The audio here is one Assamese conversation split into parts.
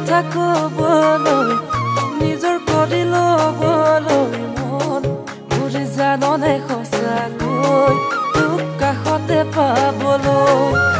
কথা ক'বলৈ নিজৰ কৰি ল'বলৈ মন ঘূৰি জাননে সঁচাকৈ তোক কাষতে পাবলৈ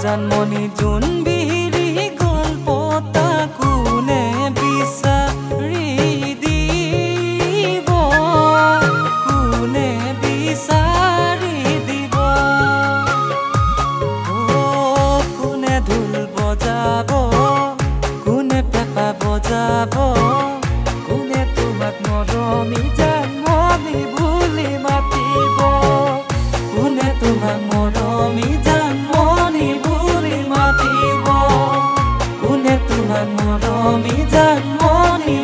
জানমনি জোন বিৰি গল্পতা কোনে বিচাৰি দিব কোনে বিচাৰি দিব কোনে ঢোল বজাব কোনে পেঁপা বজাব কোনে তোমাক মৰমি জানমনি বুলি মাতিব কোনে তোমাক মৰমি জানমনি বুলি মাতিব কোনে তোমাক মৰমি জানমনি